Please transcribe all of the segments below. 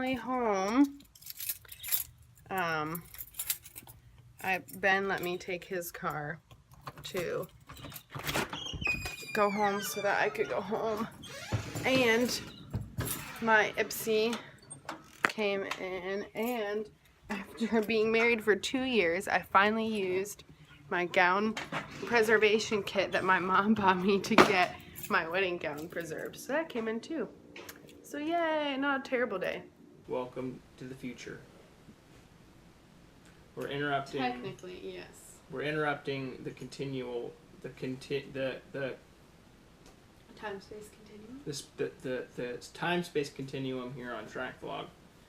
finally home. Ben let me take his car to go home so that I could go home. And my Ipsy came in, and after being married for 2 years, I finally used my gown preservation kit that my mom bought me to get my wedding gown preserved. So that came in too. So yay, not a terrible day. Welcome to the future. We're interrupting. Technically, yes. We're interrupting the continual, the Time-space continuum. the time-space continuum here on TRAC Vlog.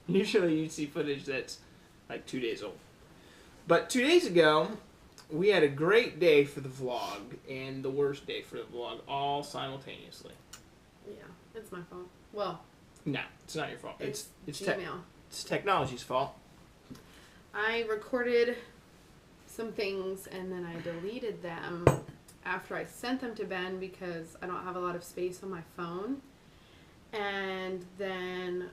Usually you see footage that's like 2 days old. But 2 days ago, we had a great day for the vlog and the worst day for the vlog all simultaneously. Yeah, it's my fault. Well, no, it's not your fault. It's Gmail. It's technology's fault. I recorded some things and then I deleted them after I sent them to Ben because I don't have a lot of space on my phone. And then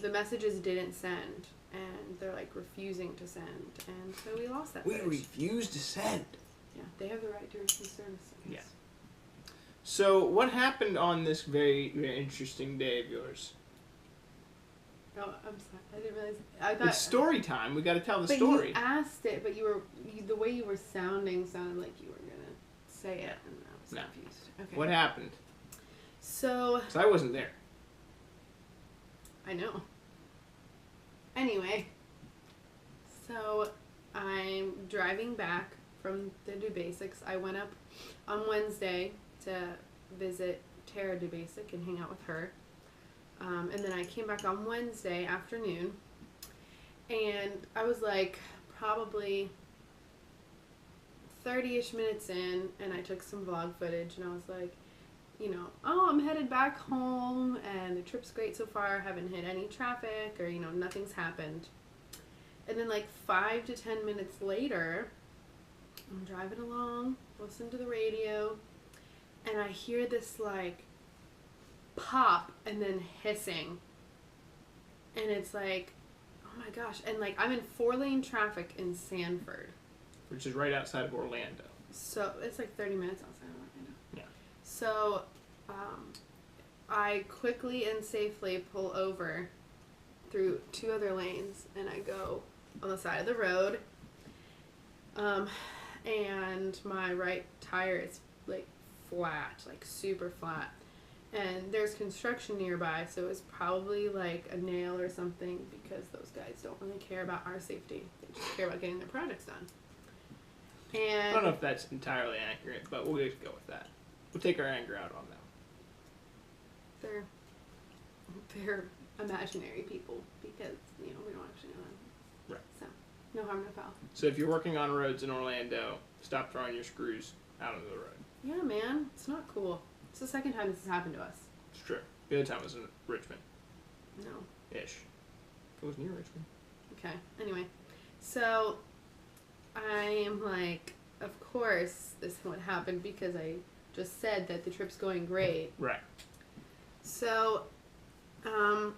the messages didn't send, and they're like refusing to send, and so we lost that footage. We refused to send. Yeah, they have the right to refuse service. Yeah. So what happened on this very, very interesting day of yours? Oh, I'm sorry. I didn't realize. I thought It's story time. We got to tell the but story. You asked it, but the way you were sounded like you were gonna say it, and I was confused. Okay. What happened? So. 'Cause I wasn't there. I know. Anyway, so I'm driving back from the Do Basics. I went up on Wednesday to visit Tara Do Basic and hang out with her. And then I came back on Wednesday afternoon, and I was like probably 30-ish minutes in, and I took some vlog footage, and I was like, you know, oh, I'm headed back home, and the trip's great so far. I haven't hit any traffic, or, you know, nothing's happened. And then like 5 to 10 minutes later, I'm driving along, listening to the radio, and I hear this like pop and then hissing, and it's like, oh my gosh. And like I'm in 4-lane traffic in Sanford, Which is right outside of Orlando. so it's like 30 minutes outside of Orlando. Yeah. So I quickly and safely pull over through 2 other lanes, and I go on the side of the road, and my right tire is like flat, like super flat. And there's construction nearby, so it was probably like a nail or something, because those guys don't really care about our safety. They just care about getting their projects done. And I don't know if that's entirely accurate, but we'll just go with that. We'll take our anger out on them. they're imaginary people, because, you know, we don't actually know them. Right. So, no harm, no foul. So if you're working on roads in Orlando, stop throwing your screws out onto the road. Yeah, man, it's not cool. It's the second time this has happened to us. It's true. The other time was in Richmond. No. Ish. It was near Richmond. Okay, anyway. So, I am like, of course this would happen, because I just said that the trip's going great. Right. So, I'm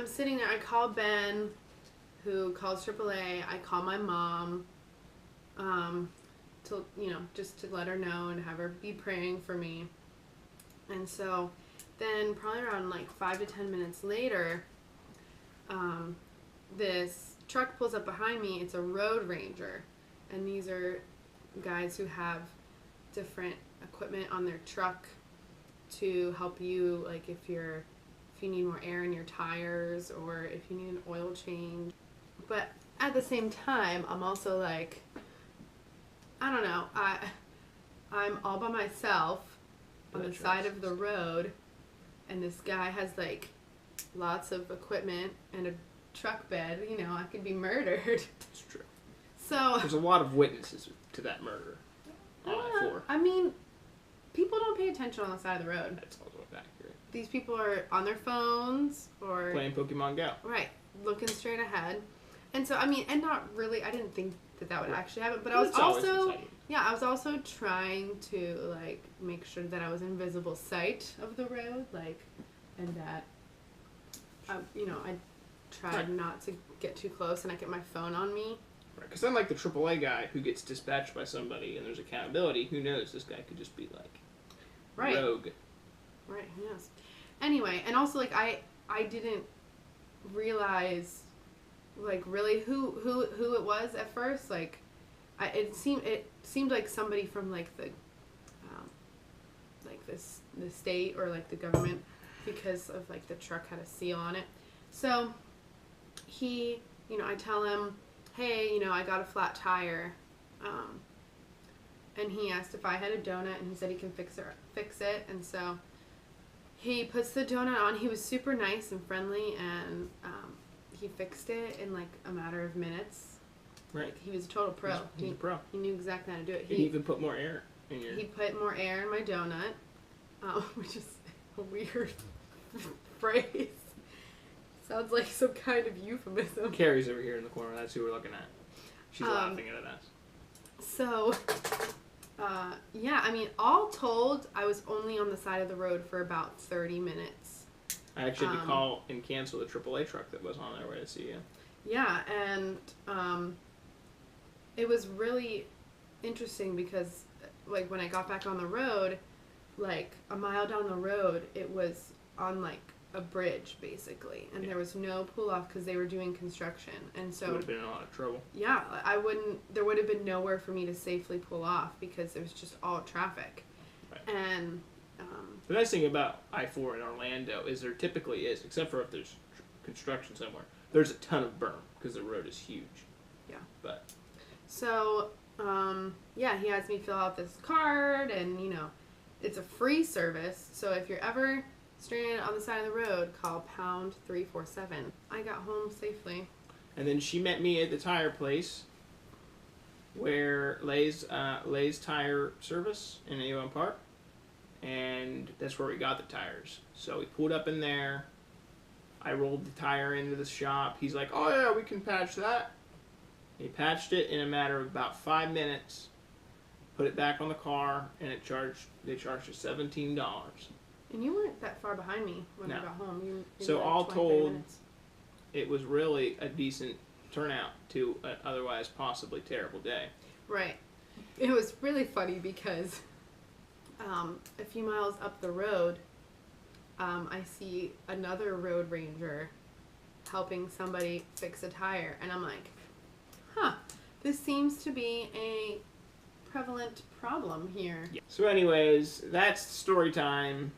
sitting there. I call Ben, who calls AAA. I call my mom, to, you know, just to let her know and have her be praying for me. And so, then probably around like 5 to 10 minutes later, this truck pulls up behind me. It's a road ranger, and these are guys who have different equipment on their truck to help you, like if you need more air in your tires, or if you need an oil change. But at the same time, I'm also like, I don't know, I'm all by myself on the side of the road, and this guy has like lots of equipment and a truck bed. You know, I could be murdered. It's true. So there's a lot of witnesses to that murder on I-4. I mean, people don't pay attention on the side of the road. That's also accurate. These people are on their phones or playing Pokemon Go. Right, looking straight ahead. And so, I mean, and not really, I didn't think that would actually happen, but I was also Yeah, I was also trying to like make sure that I was in visible sight of the road, like, and that, I tried Right. not to get too close, and I kept my phone on me. Right. Because unlike the AAA guy who gets dispatched by somebody and there's accountability, who knows? This guy could just be like Right. rogue. Right. Who knows? Anyway, and also like I didn't realize like really who it was at first. Like, it seemed like somebody from like the state or like the government, because of like the truck had a seal on it. So he, I tell him, hey, I got a flat tire, and he asked if I had a donut, and he said he can fix it, and so he puts the donut on. He was super nice and friendly, and he fixed it in like a matter of minutes. Right. Like, he was a total pro. He's a pro. He knew exactly how to do it. He even put more air in your... He put more air in my donut, which is a weird phrase. Sounds like some kind of euphemism. Carrie's over here in the corner. That's who we're looking at. She's laughing at us. So, yeah, I mean, all told, I was only on the side of the road for about 30 minutes. I actually had to call and cancel the AAA truck that was on their way to see you. Yeah, and it was really interesting because, like, when I got back on the road, like, a mile down the road, it was on, like, a bridge, basically. And there was no pull-off because they were doing construction. And so... You would have been in a lot of trouble. Yeah, there would have been nowhere for me to safely pull off because it was just all traffic. Right. And... the nice thing about I-4 in Orlando is there typically is, except for if there's construction somewhere, there's a ton of berm because the road is huge. Yeah. But... So, yeah, he has me fill out this card, and, it's a free service, so if you're ever stranded on the side of the road, call pound 347. I got home safely. And then she met me at the tire place where Lay's Tire Service in Avon Park, and that's where we got the tires. So we pulled up in there. I rolled the tire into the shop. He's like, "Oh yeah, we can patch that." He patched it in a matter of about 5 minutes. Put it back on the car, and they charged us $17. And you weren't that far behind me when I got home. You so like all 20, told, minutes. It was really a decent turnout to an otherwise possibly terrible day. Right. It was really funny because a few miles up the road, I see another road ranger helping somebody fix a tire, and I'm like, this seems to be a prevalent problem here. Yeah. So anyways, that's story time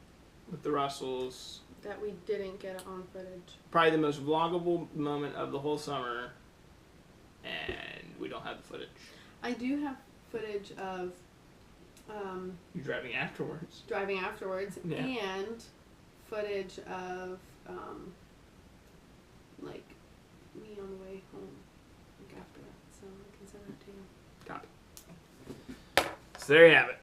with the Russells. That we didn't get on footage. Probably the most vloggable moment of the whole summer, and we don't have the footage. I do have footage of you driving afterwards. Yeah. And footage of like me on the way home, like after that. So I can send that to you. Copy. So there you have it.